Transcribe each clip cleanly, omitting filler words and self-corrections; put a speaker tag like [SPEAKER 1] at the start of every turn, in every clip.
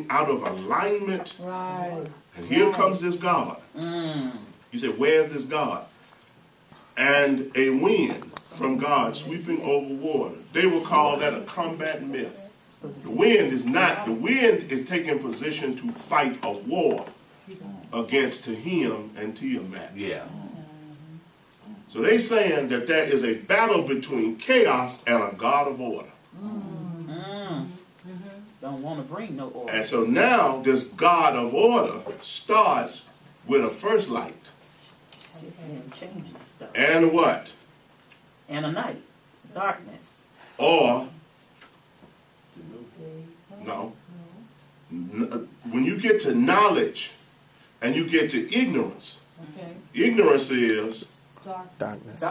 [SPEAKER 1] out of alignment.
[SPEAKER 2] Right.
[SPEAKER 1] And here comes this God. You say, where's this God? And a wind from God sweeping over water. They will call that a combat myth. The wind is taking position to fight a war against Tehim and Tiamat.
[SPEAKER 3] Yeah.
[SPEAKER 1] So they're saying that there is a battle between chaos and a God of order.
[SPEAKER 2] Don't want to bring no order.
[SPEAKER 1] And so now this God of order starts with a first light.
[SPEAKER 2] And changing stuff.
[SPEAKER 1] And what?
[SPEAKER 2] And a night. Darkness.
[SPEAKER 1] Or, no. When you get to knowledge and you get to ignorance, ignorance is
[SPEAKER 4] Darkness.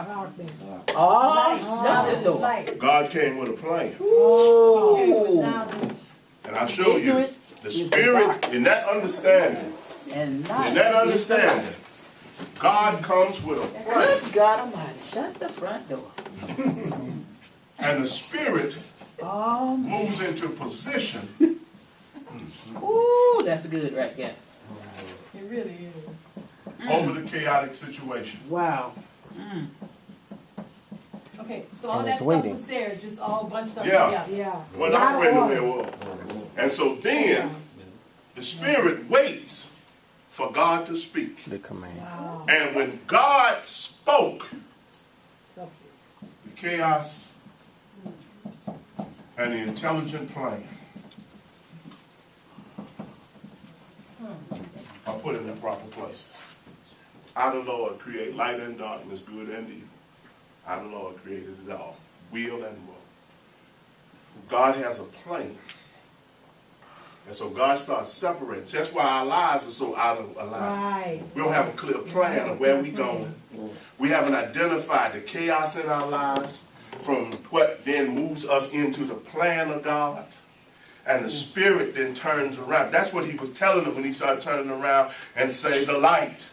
[SPEAKER 2] Oh,
[SPEAKER 5] Light.
[SPEAKER 1] God came with a plan.
[SPEAKER 2] oh.
[SPEAKER 1] And I show you the spirit in that understanding.
[SPEAKER 2] And
[SPEAKER 1] In that understanding, God comes with a plan.
[SPEAKER 2] Good God Almighty, shut the front door.
[SPEAKER 1] And the spirit
[SPEAKER 2] Oh,
[SPEAKER 1] moves into position
[SPEAKER 2] ooh, that's good right there.
[SPEAKER 5] It really is.
[SPEAKER 1] over the chaotic situation.
[SPEAKER 2] Wow.
[SPEAKER 5] Okay, so all
[SPEAKER 4] And
[SPEAKER 5] that
[SPEAKER 4] it's
[SPEAKER 5] stuff
[SPEAKER 4] waiting.
[SPEAKER 5] was there, just all bunched up
[SPEAKER 1] Yeah.
[SPEAKER 5] together.
[SPEAKER 2] Yeah.
[SPEAKER 1] Well, not when there was. And so then the spirit waits for God to speak.
[SPEAKER 4] The command.
[SPEAKER 1] And when God spoke, the chaos and the intelligent plan are put in their proper places. I, the Lord, create light and darkness, good and evil. I, the Lord, created it all, will and woe. God has a plan. And so God starts separating. That's why our lives are so out of alignment.
[SPEAKER 5] Right.
[SPEAKER 1] We don't have a clear plan of where we're going. We haven't identified the chaos in our lives from what then moves us into the plan of God. And the spirit then turns around. That's what he was telling them when he started turning around and say the light.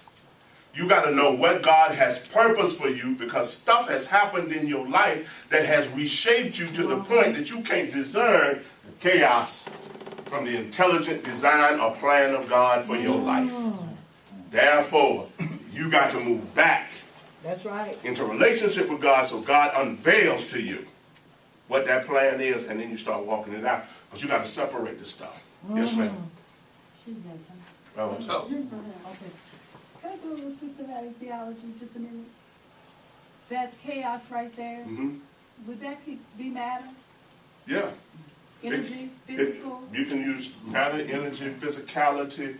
[SPEAKER 1] You got to know what God has purpose for you, because stuff has happened in your life that has reshaped you to the point that you can't discern the chaos from the intelligent design or plan of God for your life. Therefore, you got to move back
[SPEAKER 5] That's right.
[SPEAKER 1] into relationship with God so God unveils to you what that plan is, and then you start walking it out. But you got to separate the stuff. Yes, ma'am.
[SPEAKER 5] She's got time.
[SPEAKER 1] So,
[SPEAKER 5] Okay. Can I go with systematic theology just a minute? That chaos right there, would that be matter?
[SPEAKER 1] yeah.
[SPEAKER 5] Energy, physical?
[SPEAKER 1] You can use matter, energy, physicality.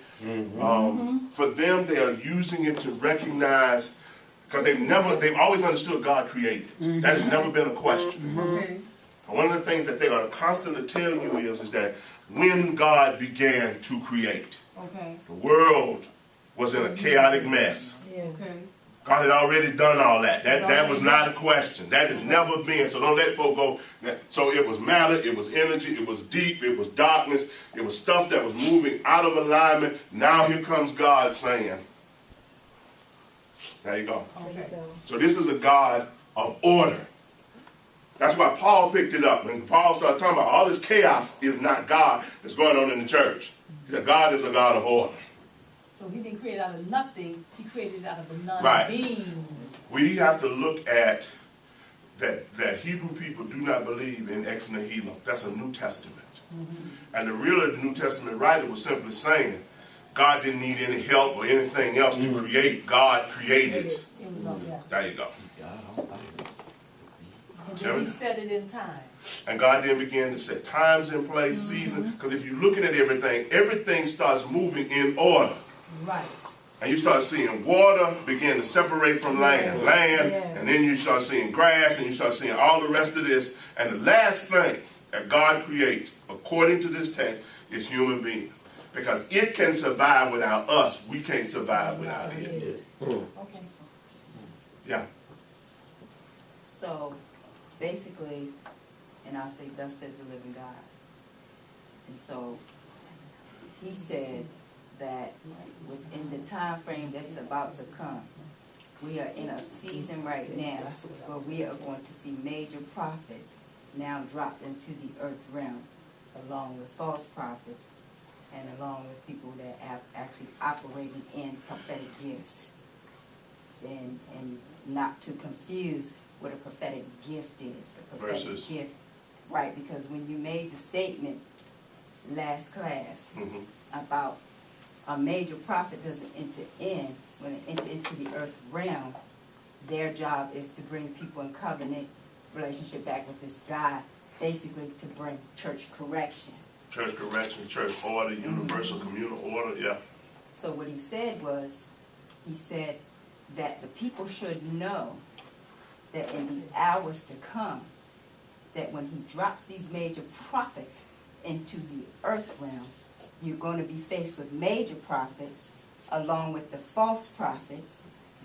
[SPEAKER 1] For them, they are using it to recognize, because they've always understood God created. That has never been a question.
[SPEAKER 5] Okay.
[SPEAKER 1] And one of the things that they're going to constantly tell you is that when God began to create,
[SPEAKER 5] Okay.
[SPEAKER 1] the world was in a chaotic mess.
[SPEAKER 5] Yeah. Okay.
[SPEAKER 1] God had already done all that. That was not a question. That has never been. So don't let folk go. So it was matter, it was energy, it was deep, it was darkness, it was stuff that was moving out of alignment. Now here comes God saying, there you go.
[SPEAKER 5] Okay.
[SPEAKER 1] So this is a God of order. That's why Paul picked it up. When Paul started talking about all this chaos is not God that's going on in the church. He said God is a God of order.
[SPEAKER 5] So he didn't create out of nothing, he created out of a
[SPEAKER 1] Right.
[SPEAKER 5] non-being.
[SPEAKER 1] We have to look at that Hebrew people do not believe in ex nihilo. That's a New Testament. And the New Testament writer was simply saying God didn't need any help or anything else to create. God created.
[SPEAKER 5] It was on that.
[SPEAKER 1] There you go.
[SPEAKER 5] And then he set it in time.
[SPEAKER 1] And God then began to set times in place, seasons. Because if you're looking at everything, everything starts moving in order.
[SPEAKER 5] Right.
[SPEAKER 1] And you start seeing water begin to separate from land, and then you start seeing grass, and you start seeing all the rest of this. And the last thing that God creates, according to this text, is human beings. Because it can survive without us. We can't survive without it.
[SPEAKER 5] Okay.
[SPEAKER 1] Yeah.
[SPEAKER 6] So, basically, and I'll say, thus says the living God. And so, he said that within the time frame that's about to come, we are in a season right now where we are going to see major prophets now dropped into the earth realm, along with false prophets. and along with people that are actually operating in prophetic gifts. And not to confuse what a prophetic gift is. A prophetic
[SPEAKER 1] Versus
[SPEAKER 6] gift. Right, because when you made the statement last class about a major prophet doesn't enter in, when they enter into the earth realm, their job is to bring people in covenant relationship back with this God, basically to bring church correction.
[SPEAKER 1] Church correction, church order, universal communal order, yeah.
[SPEAKER 6] So what he said was, he said that the people should know that in these hours to come, that when he drops these major prophets into the earth realm, you're going to be faced with major prophets along with the false prophets.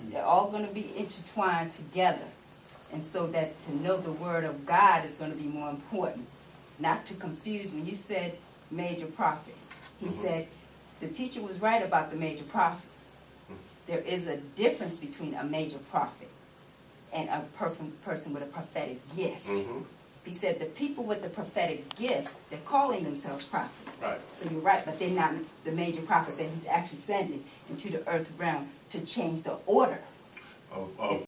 [SPEAKER 6] They're all going to be intertwined together. And so that to know the word of God is going to be more important. Not to confuse, when you said major prophet, he said the teacher was right about the major prophet. There is a difference between a major prophet and a person with a prophetic gift. He said the people with the prophetic gift, they're calling themselves prophets.
[SPEAKER 1] Right.
[SPEAKER 6] So you're right, but they're not the major prophets that he's actually sending into the earth realm to change the order.
[SPEAKER 1] Of